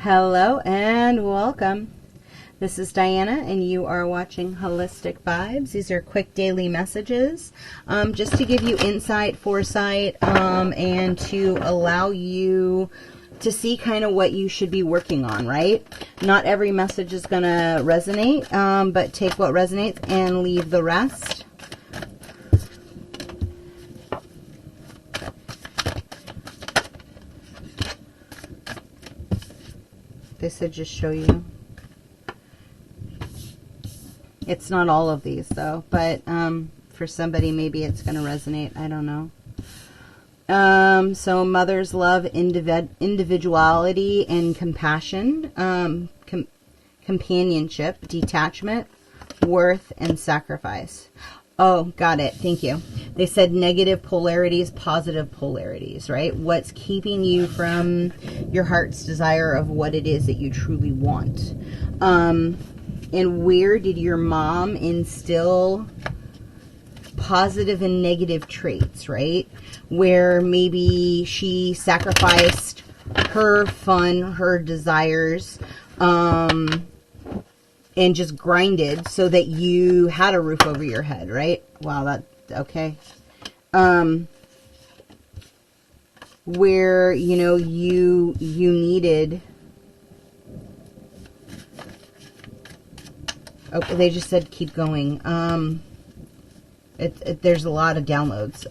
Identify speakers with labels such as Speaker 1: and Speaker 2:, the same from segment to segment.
Speaker 1: Hello and welcome. This is Diana and you are watching Holistic Vibes. These are quick daily messages just to give you insight, foresight, and to allow you to see kind of what you should be working on, right? Not every message is going to resonate, but take what resonates and leave the rest. They said just show you. It's not all of these though, but for somebody maybe it's going to resonate. I don't know. So mothers love individuality and compassion, companionship, detachment, worth, and sacrifice. Oh, got it. Thank you. They said negative polarities, positive polarities, right? What's keeping you from your heart's desire of what it is that you truly want? And where did your mom instill positive and negative traits, right? Where maybe she sacrificed her fun, her desires, and just grinded so that you had a roof over your head, right? Wow, that, okay. Where, you know, you needed, oh, they just said keep going. There's a lot of downloads.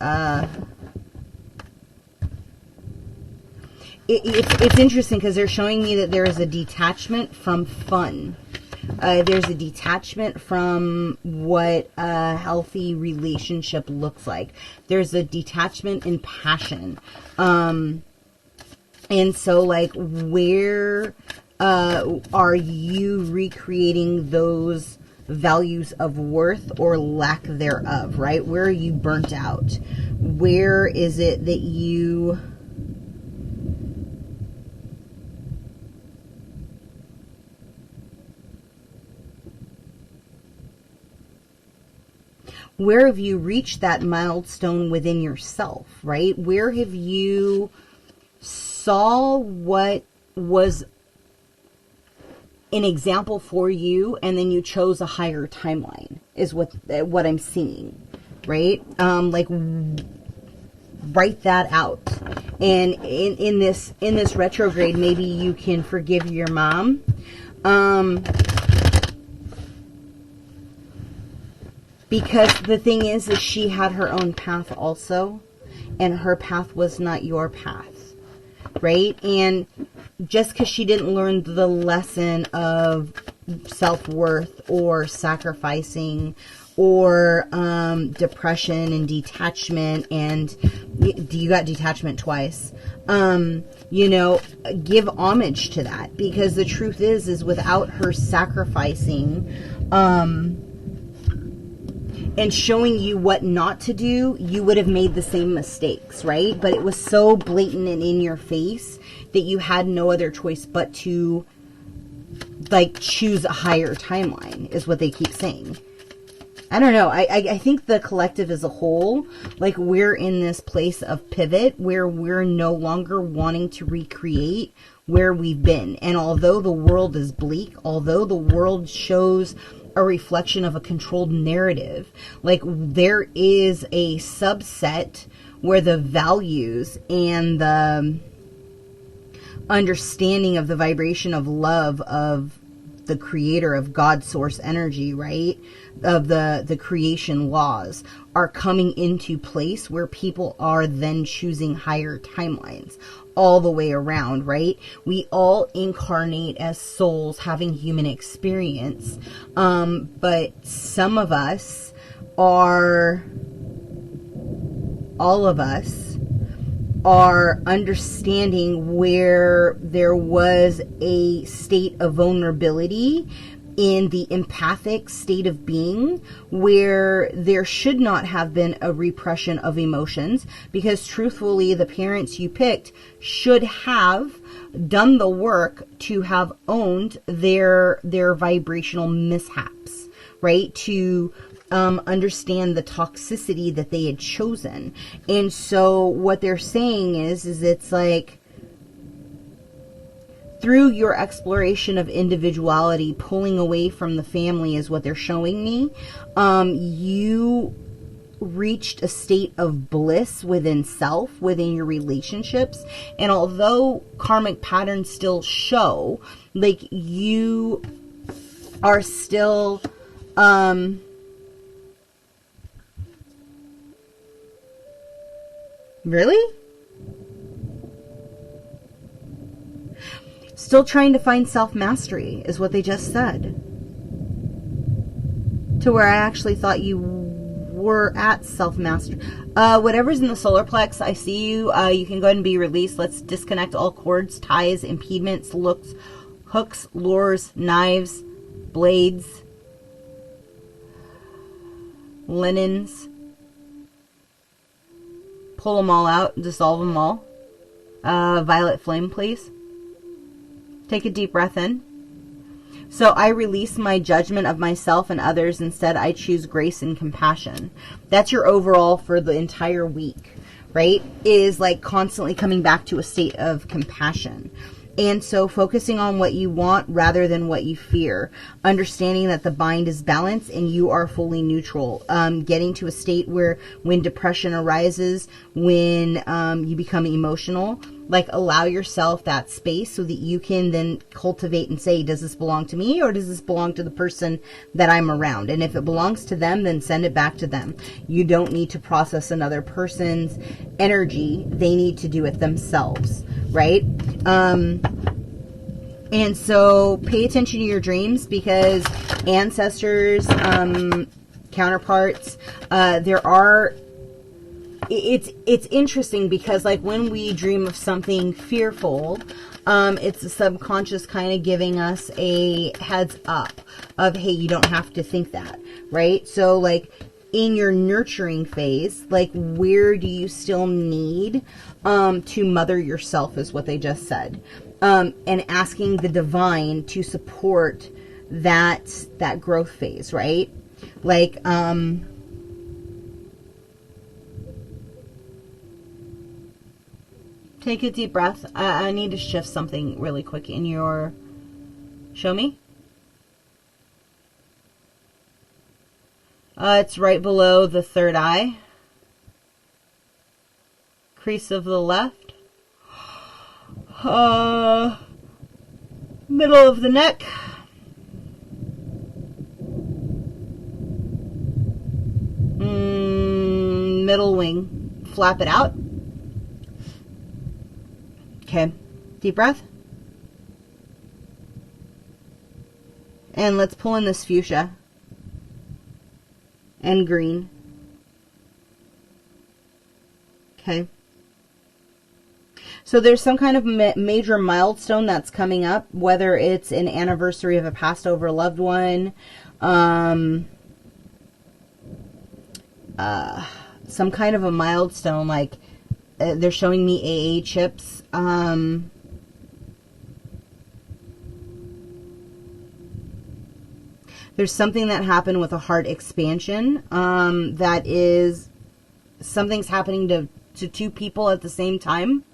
Speaker 1: It's interesting because they're showing me that there is a detachment from fun. There's a detachment from what a healthy relationship looks like. There's a detachment in passion. And so, like, where are you recreating those values of worth or lack thereof, right? Where are you burnt out? Where is it that you... Where have you reached that milestone within yourself, right? Where have you saw what was an example for you and then you chose a higher timeline is what I'm seeing, right? Like write that out. And in this retrograde, maybe you can forgive your mom. Because the thing is she had her own path also, and her path was not your path, right? And just because she didn't learn the lesson of self-worth or sacrificing or depression and detachment, and you got detachment twice, you know, give homage to that, because the truth is without her sacrificing, and showing you what not to do, you would have made the same mistakes, right? But it was so blatant and in your face that you had no other choice but to, like, choose a higher timeline, is what they keep saying. I don't know. I think the collective as a whole, like, we're in this place of pivot where we're no longer wanting to recreate where we've been. And although the world is bleak, although the world shows a reflection of a controlled narrative, like, there is a subset where the values and the understanding of the vibration of love of the creator, of God source energy, right, of the creation laws are coming into place where people are then choosing higher timelines all the way around, right? We all incarnate as souls having human experience, but some of us are, all of us are understanding where there was a state of vulnerability in the empathic state of being where there should not have been a repression of emotions, because truthfully the parents you picked should have done the work to have owned their vibrational mishaps, right? To understand the toxicity that they had chosen. And so what they're saying is it's like, through your exploration of individuality, pulling away from the family is what they're showing me. You reached a state of bliss within self, within your relationships. And although karmic patterns still show, like, you are still, really? Still trying to find self-mastery is what they just said. To where I actually thought you were at self-mastery. Whatever's in the solar plex, I see you. You can go ahead and be released. Let's disconnect all cords, ties, impediments, hooks, lures, knives, blades, linens. Pull them all out. Dissolve them all. Violet flame, please. Take a deep breath in. So I release my judgment of myself and others. Instead, I choose grace and compassion. That's your overall for the entire week, right? Is like constantly coming back to a state of compassion. And so focusing on what you want rather than what you fear. Understanding that the bind is balanced and you are fully neutral. Getting to a state where when depression arises, when you become emotional, like, allow yourself that space so that you can then cultivate and say, does this belong to me or does this belong to the person that I'm around? And if it belongs to them, then send it back to them. You don't need to process another person's energy. They need to do it themselves, right? And so pay attention to your dreams, because ancestors, counterparts, it's interesting because, like, when we dream of something fearful, it's the subconscious kind of giving us a heads up of, hey, you don't have to think that, right? So, like, in your nurturing phase, like, where do you still need to mother yourself is what they just said. And asking the divine to support that growth phase, right? Like, take a deep breath. I need to shift something really quick in your... Show me. It's right below the third eye. Crease of the left. Middle of the neck. Middle wing. Flap it out. Okay, deep breath. And let's pull in this fuchsia and green. Okay. So there's some kind of major milestone that's coming up, whether it's an anniversary of a passed over loved one, some kind of a milestone, like they're showing me AA chips. There's something that happened with a heart expansion. That is, something's happening to two people at the same time.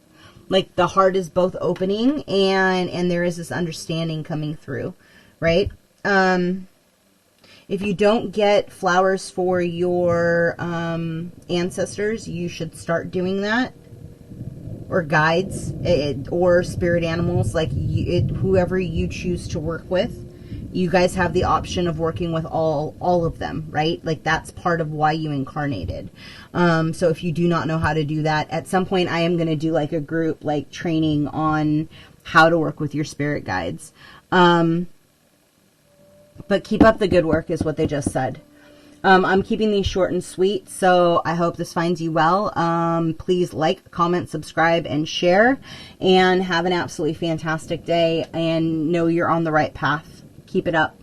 Speaker 1: Like, the heart is both opening and there is this understanding coming through, right? If you don't get flowers for your ancestors, you should start doing that. Or guides, or spirit animals, like whoever you choose to work with. You guys have the option of working with all of them, right? Like, that's part of why you incarnated. So if you do not know how to do that, at some point I am going to do like a group, like, training on how to work with your spirit guides. But keep up the good work is what they just said. I'm keeping these short and sweet, so I hope this finds you well. Please like, comment, subscribe, and share. And have an absolutely fantastic day. And know you're on the right path. Keep it up.